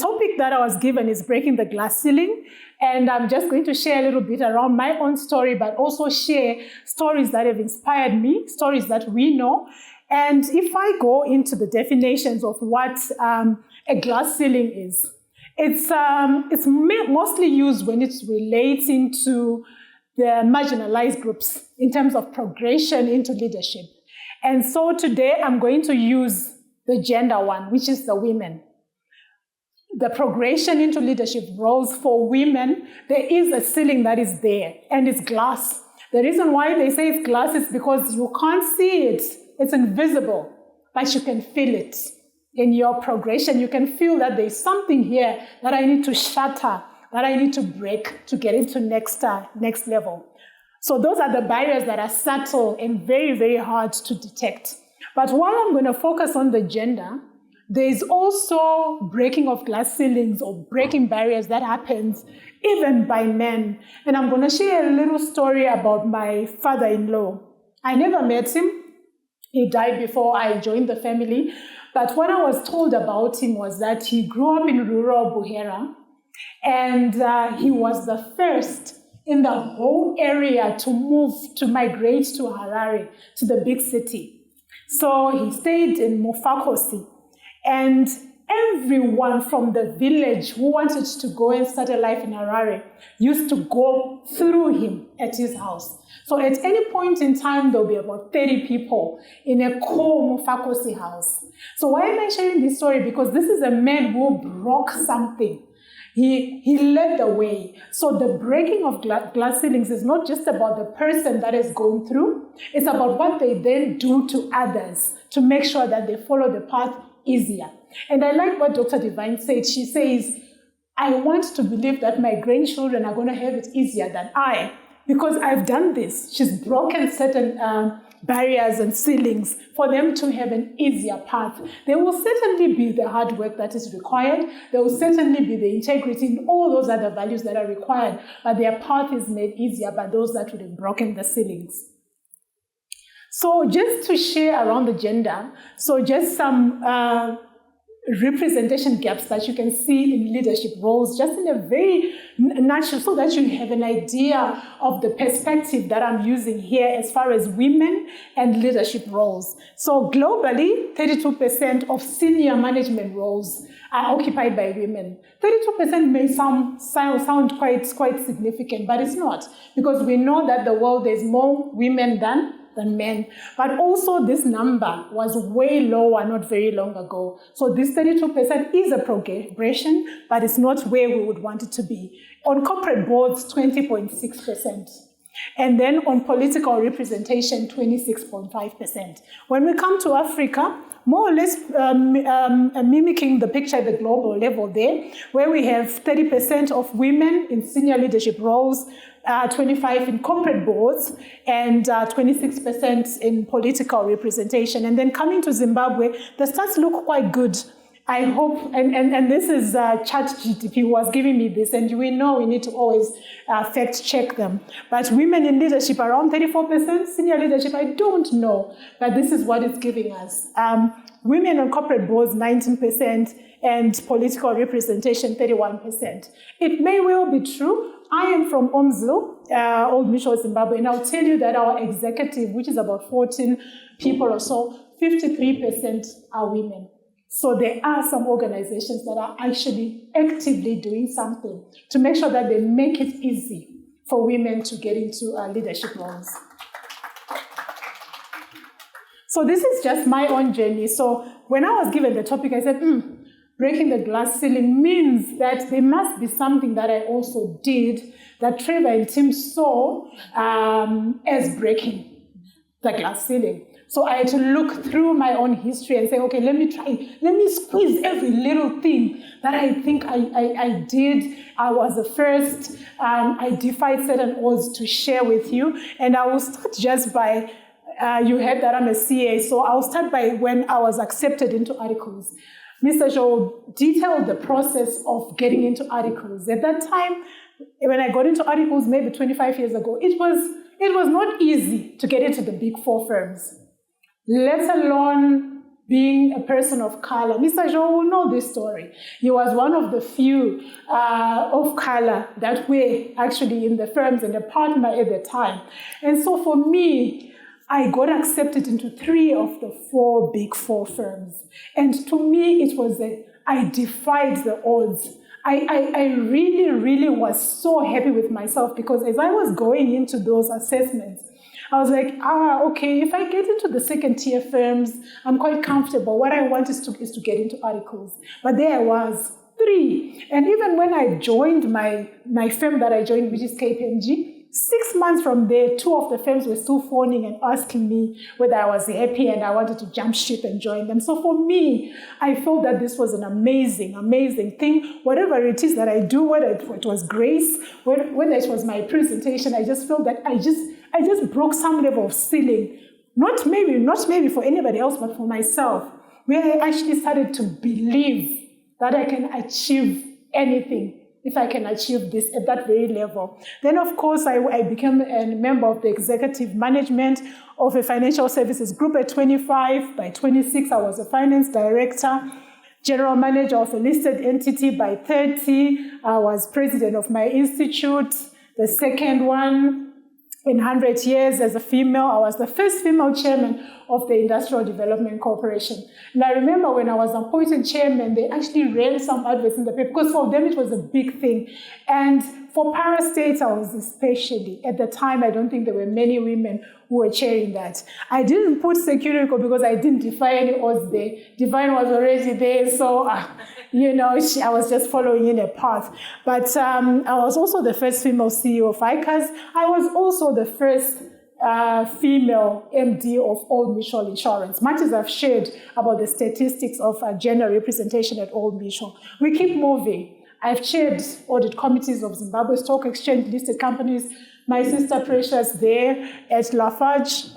topic that I was given is breaking the glass ceiling. And I'm just going to share a little bit around my own story, but also share stories that have inspired me, stories that we know. And if I go into the definitions of what a glass ceiling is, it's mostly used when it's relating to the marginalized groups in terms of progression into leadership. And so today I'm going to use the gender one, which is the women. The progression into leadership roles for women, there is a ceiling that is there, and it's glass. The reason why they say it's glass is because you can't see it. It's invisible, but you can feel it. In your progression, you can feel that there's something here that I need to shatter, that I need to break to get into next level. So those are the barriers that are subtle and very, very hard to detect. But while I'm going to focus on the gender, there's also breaking of glass ceilings or breaking barriers that happens even by men. And I'm going to share a little story about my father-in-law. I never met him. He died before I joined the family. But what I was told about him was that he grew up in rural Buhera, and he was the first in the whole area to migrate to Harare, to the big city. So he stayed in Mofakosi, and everyone from the village who wanted to go and start a life in Harare used to go through him at his house. So at any point in time, there'll be about 30 people in a core Mofakosi house. So why am I sharing this story? Because this is a man who broke something. He led the way. So the breaking of glass ceilings is not just about the person that is going through. It's about what they then do to others to make sure that they follow the path easier. And I like what Dr. Divine said. She says, I want to believe that my grandchildren are going to have it easier than I, because I've done this. She's broken certain barriers and ceilings for them to have an easier path. There will certainly be the hard work that is required. There will certainly be the integrity and all those other values that are required, but their path is made easier by those that would have broken the ceilings. So just to share around the gender, so just some representation gaps that you can see in leadership roles, just in a very nutshell, so that you have an idea of the perspective that I'm using here as far as women and leadership roles. So globally, 32% of senior management roles are occupied by women. 32% may sound quite significant, but it's not, because we know that the world there's more women than men. But also this number was way lower not very long ago. So this 32% is a progression, but it's not where we would want it to be. On corporate boards, 20.6%. And then on political representation, 26.5%. When we come to Africa, more or less mimicking the picture at the global level there, where we have 30% of women in senior leadership roles, 25% in corporate boards, and 26% in political representation. And then coming to Zimbabwe, the stats look quite good. I hope, and this is ChatGPT who was giving me this, and we know we need to always fact check them. But women in leadership around 34%, senior leadership, I don't know, but this is what it's giving us. Women on corporate boards, 19%, and political representation, 31%. It may well be true. I am from OMZIL, Old Mutual Zimbabwe, and I'll tell you that our executive, which is about 14 people or so, 53% are women. So there are some organizations that are actually actively doing something to make sure that they make it easy for women to get into leadership roles. So this is just my own journey. So when I was given the topic, I said, breaking the glass ceiling means that there must be something that I also did that Trevor and Tim saw as breaking the glass ceiling. So I had to look through my own history and say, okay, let me squeeze every little thing that I think I did. I was the first. I defied certain odds to share with you. And I will start just by, you heard that I'm a CA, so I'll start by when I was accepted into articles. Mr. Joe detailed the process of getting into articles. At that time, when I got into articles, maybe 25 years ago, it was not easy to get into the big four firms, let alone being a person of color. Mr. Joe will know this story. He was one of the few of color that were actually in the firms and a partner at the time. And so for me, I got accepted into 3 of the 4 big 4 firms. And to me, it was I defied the odds. I really, really was so happy with myself, because as I was going into those assessments, I was like, okay, if I get into the 2nd-tier firms, I'm quite comfortable. What I want is to get into articles. But there I was, 3. And even when I joined my firm that I joined, which is KPMG, 6 months from there, 2 of the firms were still phoning and asking me whether I was happy and I wanted to jump ship and join them. So for me, I felt that this was an amazing, amazing thing. Whatever it is that I do, whether it was grace, whether it was my presentation, I just felt that I just broke some level of ceiling. Not maybe for anybody else, but for myself, where I actually started to believe that I can achieve anything if I can achieve this at that very level. Then, of course, I became a member of the executive management of a financial services group at 25. By 26, I was a finance director, general manager of a listed entity. By 30, I was president of my institute, the second one in 100 years as a female. I was the first female chairman of the Industrial Development Corporation. And I remember when I was appointed chairman, they actually ran some adverts in the paper, because for them it was a big thing. And for parastates, I was especially, at the time, I don't think there were many women who were chairing that. I didn't put security because I didn't defy any odds there. Divine was already there, so I was just following in a path. But I was also the first female CEO of ICAS. I was also the first female MD of Old Mutual Insurance. Much as I've shared about the statistics of gender representation at Old Mutual, we keep moving. I've chaired audit committees of Zimbabwe Stock Exchange listed companies. My sister Precious there at Lafarge.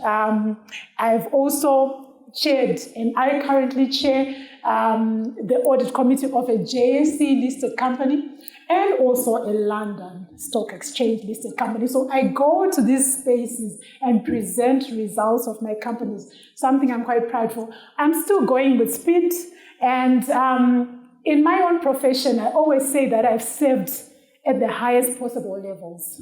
I've also chaired, and I currently chair the audit committee of a JSE listed company, and also a London Stock Exchange listed company. So I go to these spaces and present results of my companies, something I'm quite proud of. I'm still going with speed, and in my own profession, I always say that I've served at the highest possible levels.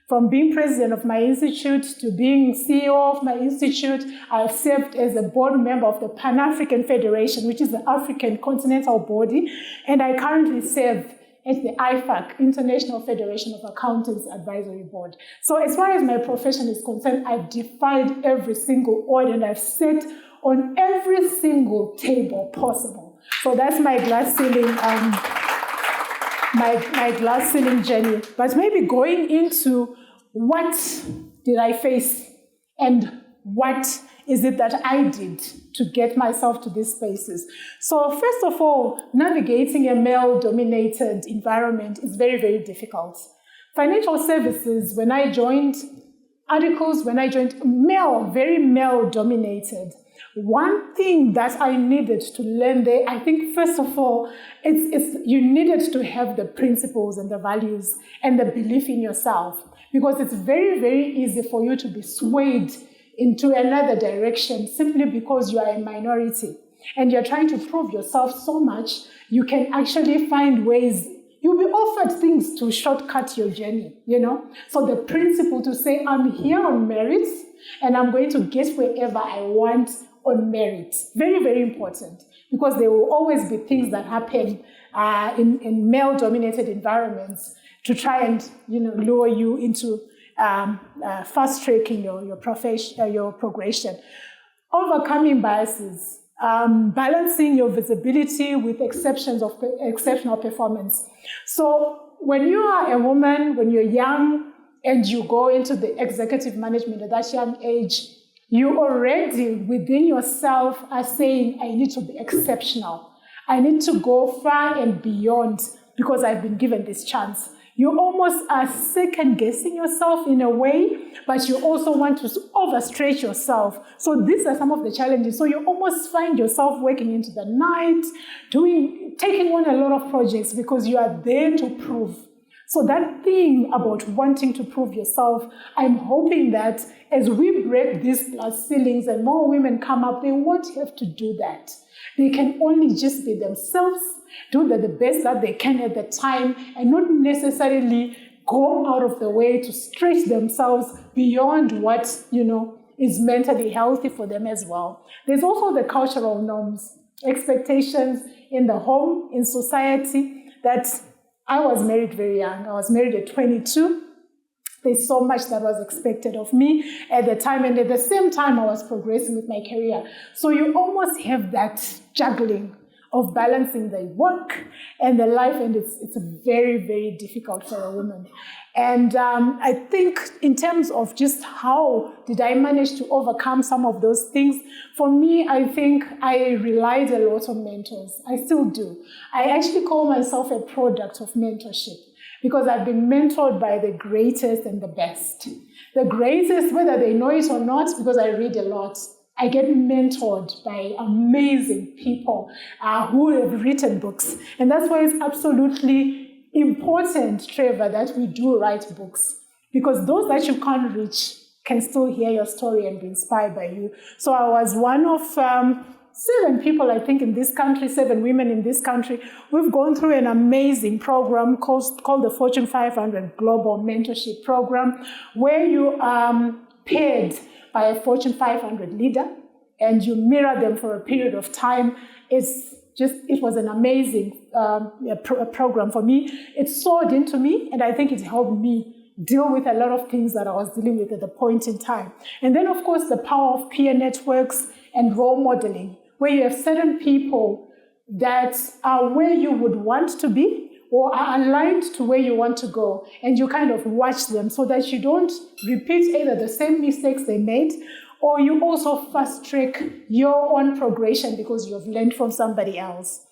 From being president of my institute to being CEO of my institute, I've served as a board member of the Pan-African Federation, which is the African continental body, and I currently serve at the IFAC, International Federation of Accountants Advisory Board. So as far as my profession is concerned, I've defied every single odd, and I've sat on every single table possible. So that's my glass ceiling, my glass ceiling journey. But maybe going into what did I face and what is it that I did to get myself to these spaces. So first of all, navigating a male-dominated environment is very, very difficult. Financial services, when I joined articles, very male-dominated. One thing that I needed to learn there, I think, first of all, you needed to have the principles and the values and the belief in yourself, because it's very, very easy for you to be swayed into another direction simply because you are a minority and you're trying to prove yourself so much, you can actually find ways. You'll be offered things to shortcut your journey, So the principle to say, I'm here on merits and I'm going to get wherever I want on merit. Very, very important, because there will always be things that happen in male-dominated environments to try and lure you into fast-tracking your progression. Overcoming biases, balancing your visibility with exceptional performance. So when you are a woman, when you're young, and you go into the executive management at that young age, you already within yourself are saying, I need to be exceptional. I need to go far and beyond because I've been given this chance. You almost are second-guessing yourself in a way, but you also want to overstretch yourself. So these are some of the challenges. So you almost find yourself working into the night, taking on a lot of projects because you are there to prove. So that thing about wanting to prove yourself, I'm hoping that as we break these glass ceilings and more women come up, they won't have to do that. They can only just be themselves, do the best that they can at the time, and not necessarily go out of the way to stretch themselves beyond what, is mentally healthy for them as well. There's also the cultural norms, expectations in the home, in society, that I was married very young. I was married at 22. There's so much that was expected of me at the time, and at the same time, I was progressing with my career. So you almost have that juggling of balancing the work and the life, and it's very, very difficult for a woman. And I think in terms of just how did I manage to overcome some of those things, for me, I think I relied a lot on mentors. I still do. I actually call myself a product of mentorship, because I've been mentored by the greatest and the best. The greatest, whether they know it or not, because I read a lot. I get mentored by amazing people who have written books. And that's why it's absolutely important, Trevor, that we do write books. Because those that you can't reach can still hear your story and be inspired by you. So I was one of 7 people, I think, in this country, 7 women in this country. We've gone through an amazing program called the Fortune 500 Global Mentorship Program, where you paired by a Fortune 500 leader and you mirror them for a period of time. It was an amazing program for me. It soared into me, and I think it helped me deal with a lot of things that I was dealing with at the point in time. And then, of course, the power of peer networks and role modeling, where you have certain people that are where you would want to be or are aligned to where you want to go, and you kind of watch them so that you don't repeat either the same mistakes they made, or you also fast-track your own progression because you've learned from somebody else.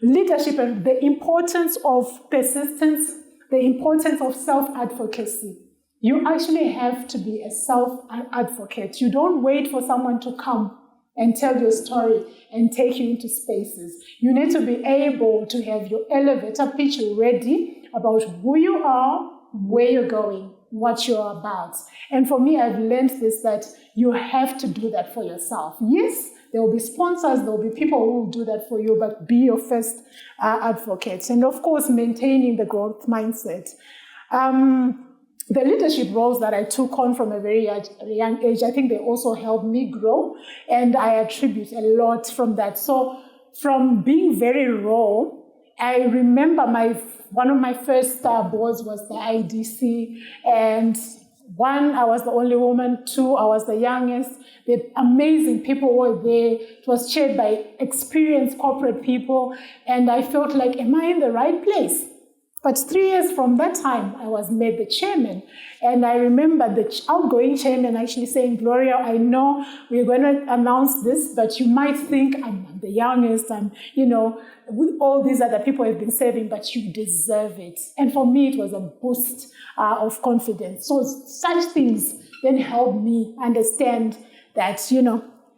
Leadership and the importance of persistence, the importance of self-advocacy. You actually have to be a self-advocate. You don't wait for someone to come and tell your story and take you into spaces. You need to be able to have your elevator pitch ready about who you are, where you're going, what you're about. And for me, I've learned this, that you have to do that for yourself. Yes, there will be sponsors, there will be people who will do that for you, but be your first advocate. And of course, maintaining the growth mindset. The leadership roles that I took on from a very young age, I think they also helped me grow, and I attribute a lot from that. So from being very raw, I remember one of my first boards was the IDC, and 1, I was the only woman, 2, I was the youngest. The amazing people were there. It was chaired by experienced corporate people, and I felt like, am I in the right place? But 3 years from that time, I was made the chairman. And I remember the outgoing chairman actually saying, Gloria, I know we're going to announce this, but you might think I'm the youngest, with all these other people have been serving, but you deserve it. And for me, it was a boost of confidence. So such things then helped me understand that,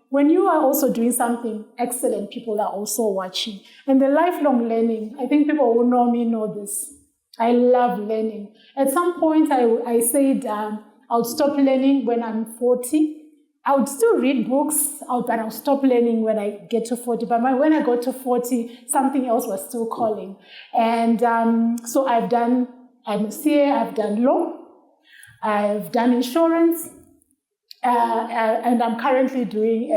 when you are also doing something excellent, people are also watching. And the lifelong learning, I think people who know me know this. I love learning. At some point, I said I would stop learning when I'm 40. I would still read books, but I'll stop learning when I get to 40. But when I got to 40, something else was still calling. And so I'm a CA, I've done law, I've done insurance, and I'm currently doing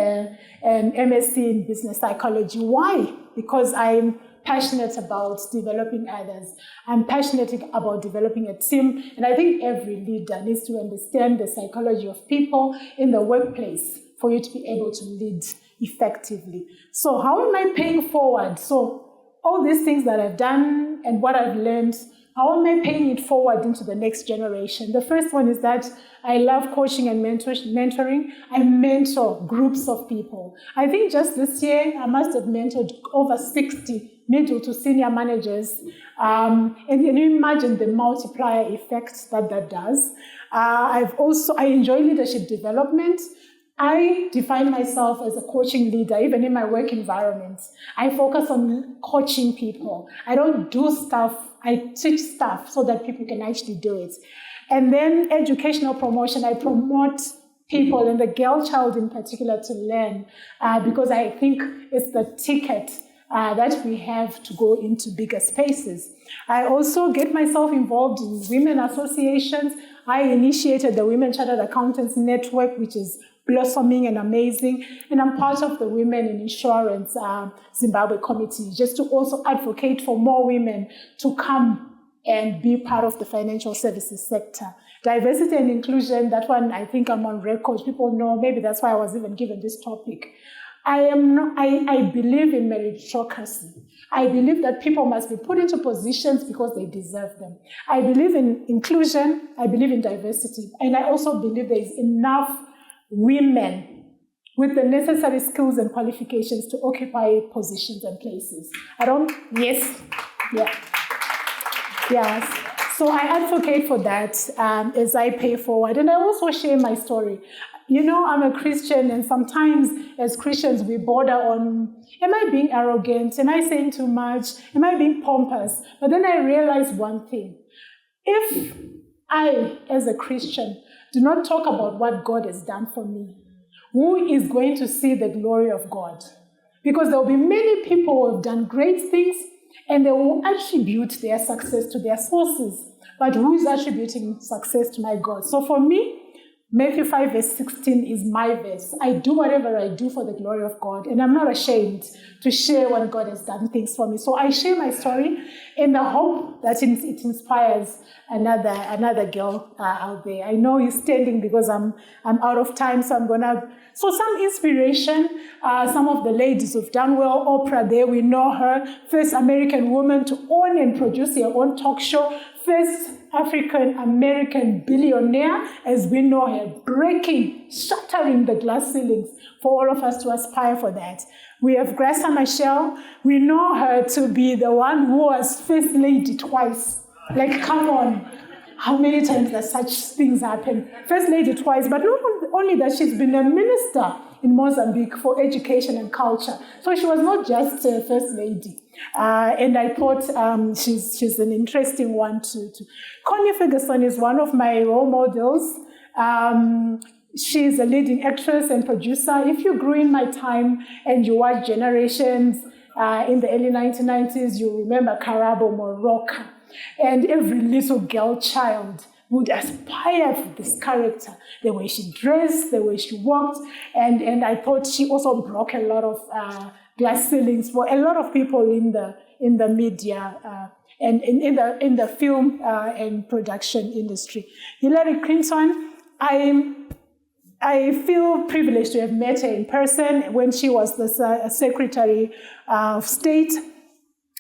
an MSc in business psychology. Why? Because I'm passionate about developing others. I'm passionate about developing a team. And I think every leader needs to understand the psychology of people in the workplace for you to be able to lead effectively. So how am I paying forward? So all these things that I've done and what I've learned, how am I paying it forward into the next generation? The first one is that I love coaching and mentoring. I mentor groups of people. I think just this year, I must have mentored over 60 middle to senior managers. And can you imagine the multiplier effect that does? I enjoy leadership development. I define myself as a coaching leader, even in my work environment. I focus on coaching people. I don't do stuff I teach stuff so that people can actually do it. And then educational promotion, I promote people, and the girl child in particular, to learn, because I think it's the ticket that we have to go into bigger spaces. I also get myself involved in women associations. I initiated the Women Chartered Accountants Network, which is blossoming and amazing. And I'm part of the Women in Insurance Zimbabwe Committee, just to also advocate for more women to come and be part of the financial services sector. Diversity and inclusion, that one I think I'm on record. People know, maybe that's why I was even given this topic. I believe in meritocracy. I believe that people must be put into positions because they deserve them. I believe in inclusion. I believe in diversity. And I also believe there is enough women with the necessary skills and qualifications to occupy positions and places. Yes. So I advocate for that as I pay forward. And I also share my story. You know, I'm a Christian, and sometimes as Christians we border on, am I being arrogant? Am I saying too much? Am I being pompous? But then I realize one thing. If I, as a Christian, do not talk about what God has done for me, who is going to see the glory of God? Because there will be many people who have done great things, and they will attribute their success to their sources. But who is attributing success to my God? So for me, Matthew 5 verse 16 is my verse. I do whatever I do for the glory of God, and I'm not ashamed to share when God has done things for me. So I share my story in the hope that it inspires another girl out there. I know you're standing because I'm out of time, so so some inspiration. Some of the ladies who've done well. Oprah, there we know her, first American woman to own and produce her own talk show. First African-American billionaire, as we know her, shattering the glass ceilings, for all of us to aspire for that. We have Graça Machel. We know her to be the one who was first lady twice. Like, come on. How many times does such things happen? First lady twice, but not only that, she's been a minister in Mozambique for education and culture. So she was not just a first lady. And I thought she's an interesting one to. Connie Ferguson is one of my role models. She's a leading actress and producer. If you grew in my time and you watch Generations in the early 1990s, you remember Karabo or Rocca. And every little girl child would aspire for this character, the way she dressed, the way she walked. And I thought she also broke a lot of glass ceilings for a lot of people in the media and in the film and production industry. Hillary Clinton, I feel privileged to have met her in person when she was the Secretary of State.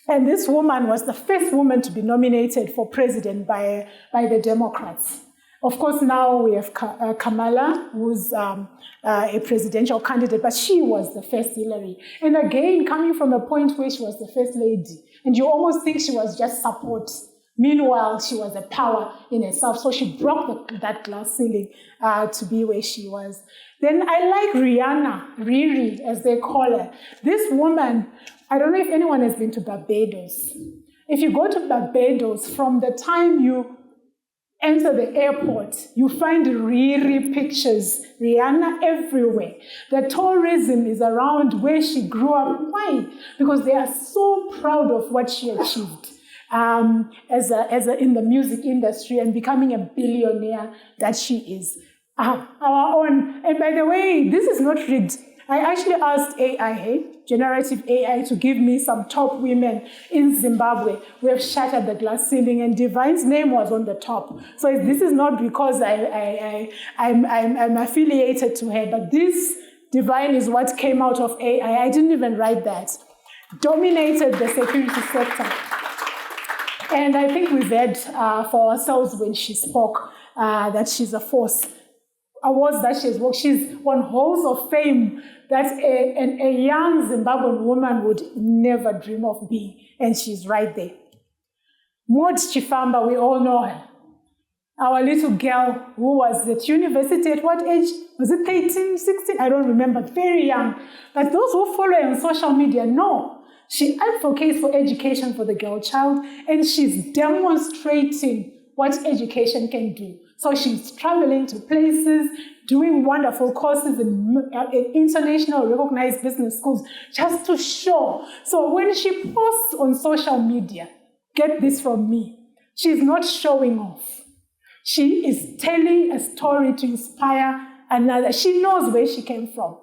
And this woman was the first woman to be nominated for president by the Democrats. Of course, now we have Kamala, who's a presidential candidate, but she was the first Hillary. And again, coming from a point where she was the first lady, and you almost think she was just support. Meanwhile, she was a power in herself, so she broke that glass ceiling to be where she was. Then I like Rihanna, Riri, as they call her. This woman, I don't know if anyone has been to Barbados. If you go to Barbados, from the time you enter the airport, you find Riri pictures, Rihanna everywhere. The tourism is around where she grew up. Why? Because they are so proud of what she achieved as in the music industry and becoming a billionaire that she is. Our own. And by the way, this is not rigged. I actually asked AI, generative AI, to give me some top women in Zimbabwe who have shattered the glass ceiling, and Divine's name was on the top. So this is not because I'm affiliated to her, but this Divine is what came out of AI. I didn't even write that. Dominated the security sector. And I think we've heard for ourselves when she spoke that she's a force. Awards that she's won halls of fame that a young Zimbabwean woman would never dream of being, and she's right there. Maud Chifamba, we all know her. Our little girl who was at university at what age? Was it 13, 16? I don't remember, very young. But those who follow her on social media know She advocates for education for the girl child, and she's demonstrating what education can do. So she's traveling to places, doing wonderful courses in international recognized business schools just to show. So when she posts on social media, get this from me, she's not showing off. She is telling a story to inspire another. She knows where she came from,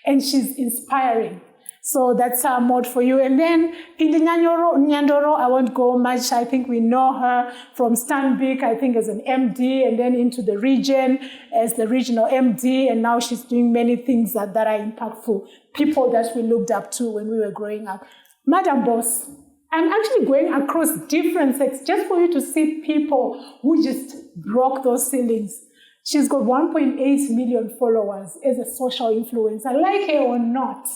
and she's inspiring. So that's our mode for you. And then Pindi Nyandoro, I won't go much. I think we know her from Stanbic, I think as an MD, and then into the region as the regional MD. And now she's doing many things that are impactful. People that we looked up to when we were growing up. Madam Boss, I'm actually going across different sectors just for you to see people who just broke those ceilings. She's got 1.8 million followers as a social influencer. Like her or not,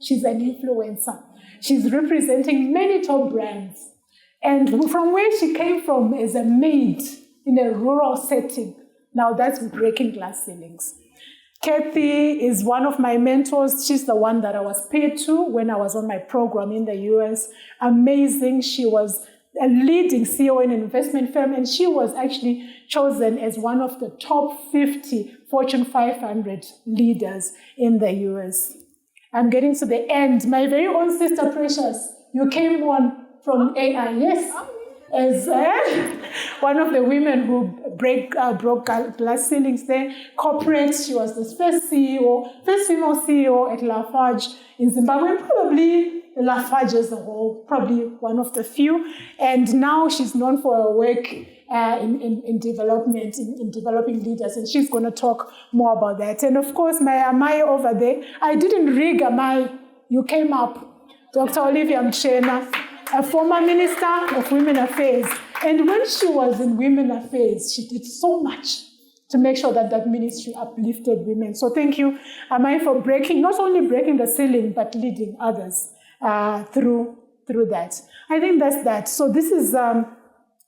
she's an influencer. She's representing many top brands. And from where she came from as a maid in a rural setting, now that's breaking glass ceilings. Kathy is one of my mentors. She's the one that I was paid to when I was on my program in the US. Amazing. She was a leading CEO in an investment firm, and she was actually chosen as one of the top 50 Fortune 500 leaders in the US. I'm getting to the end. My very own sister Precious, you came on from AI, yes, as one of the women who broke glass ceilings there. Corporate, she was the first female CEO at Lafarge in Zimbabwe, and probably Lafarge as a whole, probably one of the few. And now she's known for her work in development, in developing leaders, and she's going to talk more about that. And of course, my Amai over there, I didn't rig Amai, you came up, Dr. Olivia Mchena, a former Minister of Women Affairs. And when she was in Women Affairs, she did so much to make sure that that ministry uplifted women. So thank you, Amai, for not only breaking the ceiling, but leading others through that. I think that's that. So this is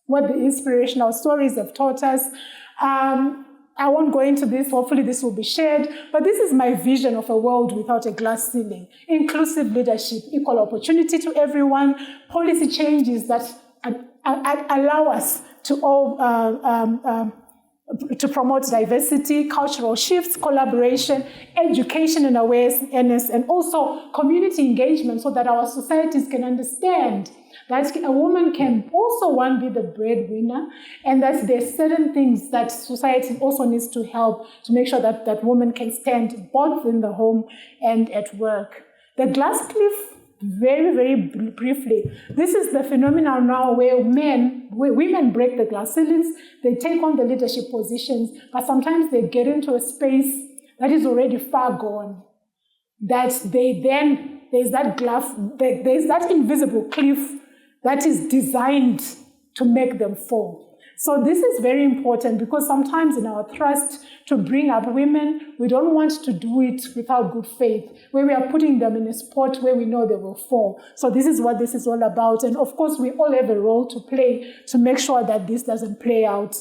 what the inspirational stories have taught us. I won't go into this. Hopefully this will be shared. But this is my vision of a world without a glass ceiling. Inclusive leadership, equal opportunity to everyone, policy changes that allow us to all to promote diversity, cultural shifts, collaboration, education and awareness, and also community engagement so that our societies can understand that a woman can also, be the breadwinner, and that there's certain things that society also needs to help to make sure that that woman can stand both in the home and at work. The glass cliff, very, very briefly, this is the phenomenon now where women break the glass ceilings, they take on the leadership positions, but sometimes they get into a space that is already far gone, that there's that invisible cliff that is designed to make them fall. So this is very important because sometimes in our thrust to bring up women, we don't want to do it without good faith, where we are putting them in a spot where we know they will fall. So this is what this is all about. And of course, we all have a role to play to make sure that this doesn't play out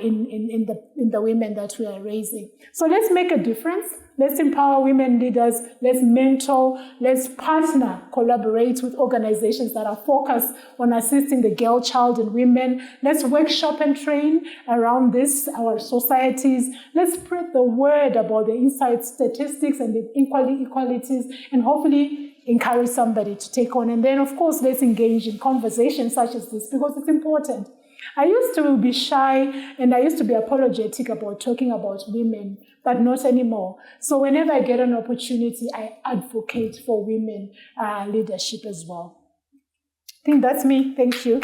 in the women that we are raising. So let's make a difference. Let's empower women leaders. Let's mentor. Let's partner, collaborate with organizations that are focused on assisting the girl child and women. Let's workshop and train around this, our societies. Let's spread the word about the inside statistics and the inequalities, and hopefully encourage somebody to take on. And then, of course, let's engage in conversations such as this because it's important. I used to be shy and I used to be apologetic about talking about women, but not anymore. So whenever I get an opportunity, I advocate for women leadership as well. I think that's me. Thank you.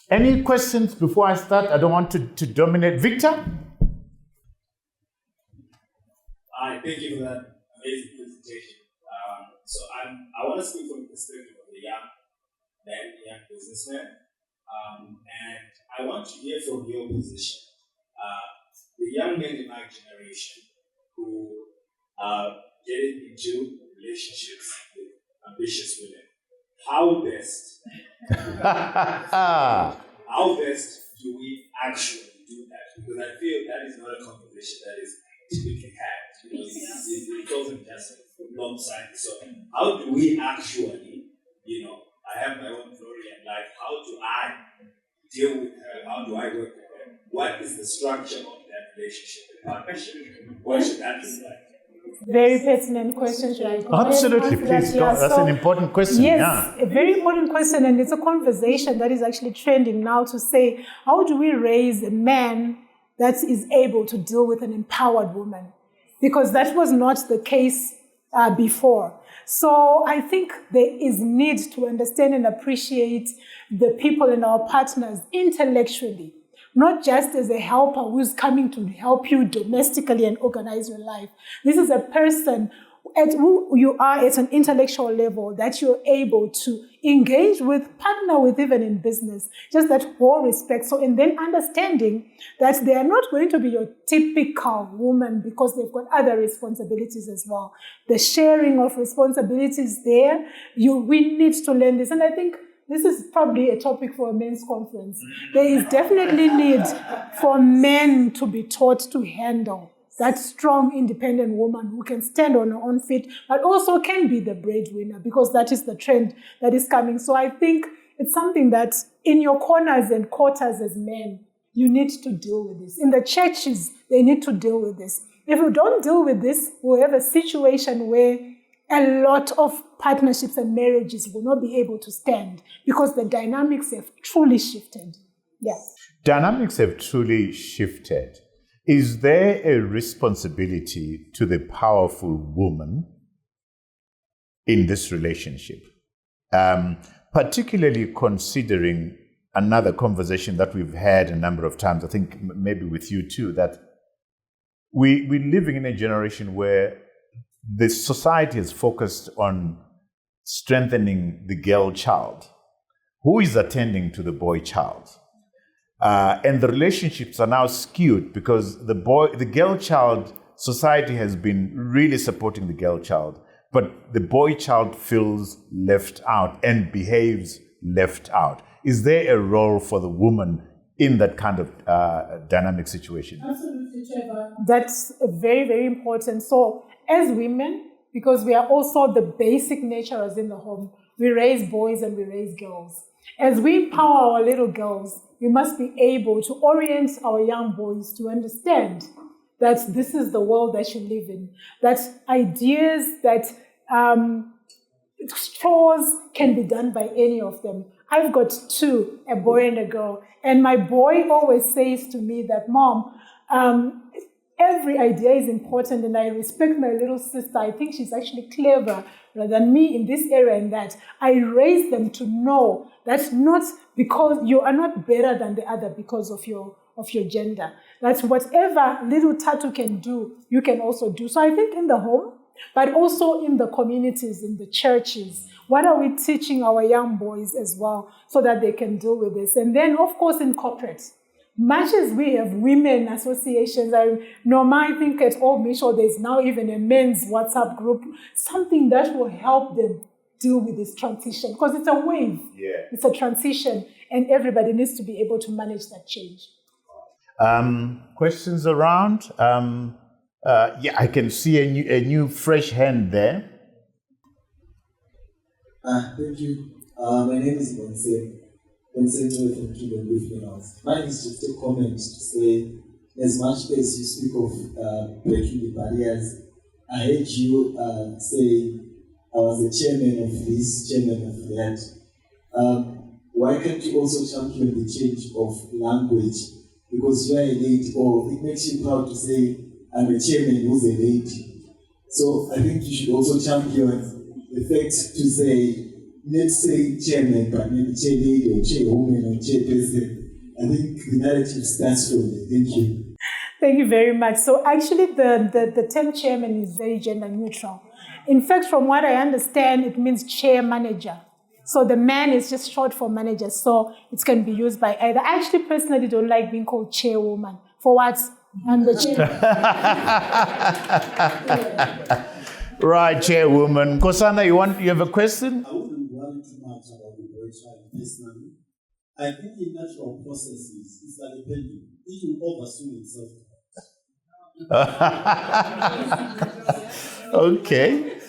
Any questions before I start? I don't want to dominate. Victor? Thank you for that amazing presentation. I want to speak from the perspective of the young man, young businessman, and I want to hear from your position. The young men in my generation who are getting into relationships with ambitious women. How best do we actually do that? because I feel that is not a conversation that is typically had. It wasn't just long-sighted. So how do we actually, I have my own Gloria in life. How do I deal with her? How do I work with her? What is the structure of that relationship and partnership? What should that look like? Very pertinent question, should I go ahead and Absolutely, answer that? please. Yeah, That's an important question. Yes, Yeah. a very important question, and it's a conversation that is actually trending now to say, how do we raise a man that is able to deal with an empowered woman? Because that was not the case before. So I think there is need to understand and appreciate the people and our partners intellectually, not just as a helper who's coming to help you domestically and organize your life. This is a person at who you are at an intellectual level that you're able to engage with, partner with, even in business. Just that whole respect. So, and then understanding that they are not going to be your typical woman because they've got other responsibilities as well. The sharing of responsibilities there, we need to learn this. And I think this is probably a topic for a men's conference. There is definitely need for men to be taught to handle that strong, independent woman who can stand on her own feet, but also can be the breadwinner, because that is the trend that is coming. So I think it's something that in your corners and quarters as men, you need to deal with this. In the churches, they need to deal with this. If you don't deal with this, we'll have a situation where a lot of partnerships and marriages will not be able to stand because the dynamics have truly shifted. Yeah. Dynamics have truly shifted. Is there a responsibility to the powerful woman in this relationship? Particularly considering another conversation that we've had a number of times, I think maybe with you too, that we're living in a generation where the society is focused on strengthening the girl child. Who is attending to the boy child? And the relationships are now skewed because the girl child society has been really supporting the girl child, but the boy child feels left out and behaves left out. Is there a role for the woman in that kind of dynamic situation? Absolutely, Trevor. That's very, very important. So as women, because we are also the basic nurturers in the home, we raise boys and we raise girls. As we empower our little girls, we must be able to orient our young boys to understand that this is the world that you live in, that ideas, that chores can be done by any of them. I've got two, a boy and a girl, and my boy always says to me that, Mom, every idea is important, and I respect my little sister. I think she's actually clever than me in this area and that. I raise them to know that not because you are not better than the other because of your gender. That whatever little Tatu can do, you can also do. So I think in the home, but also in the communities, in the churches, what are we teaching our young boys as well so that they can deal with this? And then, of course, in corporate, much as we have women associations, I think at Old Mission there's now even a men's WhatsApp group, something that will help them deal with this transition, because it's a wave. Yeah. It's a transition, and everybody needs to be able to manage that change. Questions around? I can see a new fresh hand there. Thank you. My name is Bonse. Trevor Ncube. Mine is just a comment to say, as much as you speak of breaking the barriers, I heard you say, I was the chairman of this, chairman of that. Why can't you also champion the change of language? Because you are a lady, or it makes you proud to say, I'm a chairman who's a lady. So I think you should also champion the fact to say, let's say chairman, but maybe chair lady or chairwoman or chairperson. I think the narrative starts from there. Thank you. Thank you very much. So actually the term chairman is very gender neutral. In fact, from what I understand, it means chair manager. So the man is just short for manager. So it can be used by either. I actually personally don't like being called chairwoman. For what? I'm the chair. Right, chairwoman. Kosana, you have a question? I wouldn't worry too much about the boy child personally. I think in natural processes, it's like a pendulum. It will overswing itself. Okay.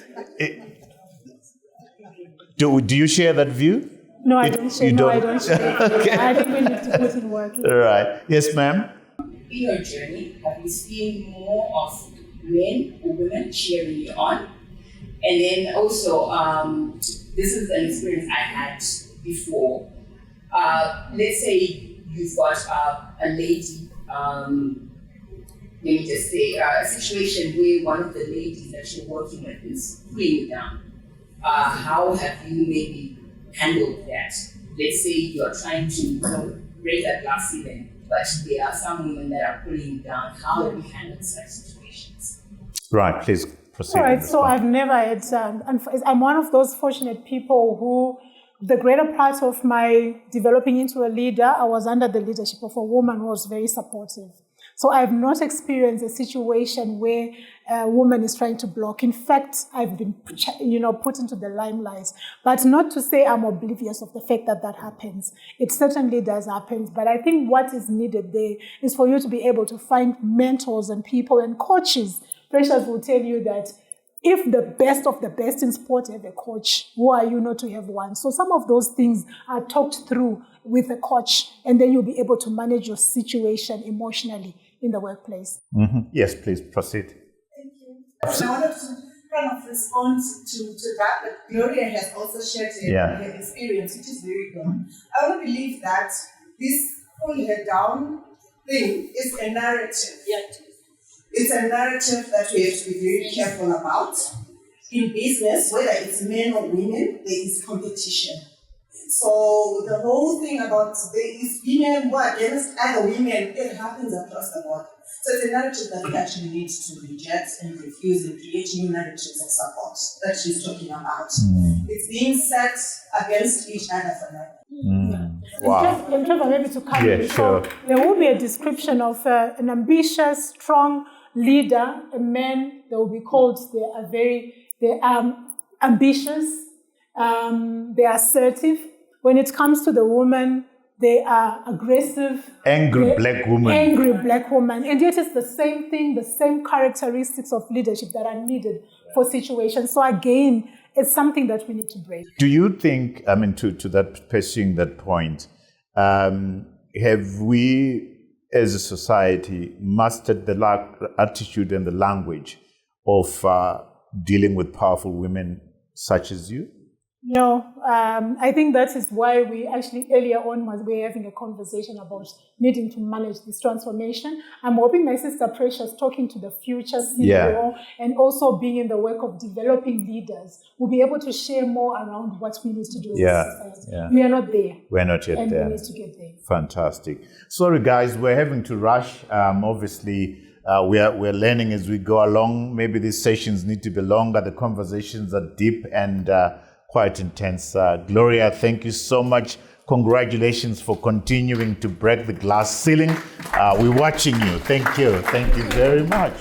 Do you share that view? No, I don't share. No, I don't share. Okay. I think we need to put in work. All right. Yes, ma'am. In your journey, have you seen more of men or women cheering you on? And then also, this is an experience I had before. Let's say you've got a lady, let me just say, a situation where one of the ladies that you're working with is pulling you down. How have you maybe handled that? Let's say you're trying to break that glass ceiling, but there are some women that are pulling you down. How have you handled such situations? Right, please proceed. All right, so I've never had, I'm one of those fortunate people who, the greater part of my developing into a leader, I was under the leadership of a woman who was very supportive. So I've not experienced a situation where a woman is trying to block. In fact, I've been, put into the limelight. But not to say I'm oblivious of the fact that that happens. It certainly does happen. But I think what is needed there is for you to be able to find mentors and people and coaches. Precious will tell you that if the best of the best in sport have a coach, who are you not to have one? So some of those things are talked through with a coach, and then you'll be able to manage your situation emotionally in the workplace. Mm-hmm. Yes, please proceed. Thank you. I wanted to kind of respond to that, but Gloria has also shared her experience, which is very good. I want to believe that this pull her down thing is a narrative. It's a narrative that we have to be very careful about. In business, whether it's men or women, there is competition. So the whole thing about there is women who are against other women, it happens across the board. So it's a narrative that we actually need to reject and refuse and create new narratives of support that she's talking about. It's being set against each other for now. Wow. And Trevor, maybe to come in. Sure. So there will be a description of an ambitious, strong leader, a man. They will be called, they are ambitious, they are assertive. When it comes to the woman, they are aggressive. Angry black woman. And yet it's the same thing, the same characteristics of leadership that are needed for situations. So again, it's something that we need to break. Do you think, to that, pursuing that point, have we as a society mastered the attitude and the language of dealing with powerful women such as you? No, I think that is why we actually earlier on we were having a conversation about needing to manage this transformation. I'm hoping my sister Precious, talking to the future CEO and also being in the work of developing leaders, will be able to share more around what we need to do. We are not there. We're not yet there. And we need to get there. Fantastic. Sorry, guys, we're having to rush. Obviously, we're learning as we go along. Maybe these sessions need to be longer. The conversations are deep and quite intense. Gloria, thank you so much. Congratulations for continuing to break the glass ceiling. We're watching you. Thank you. Thank you very much.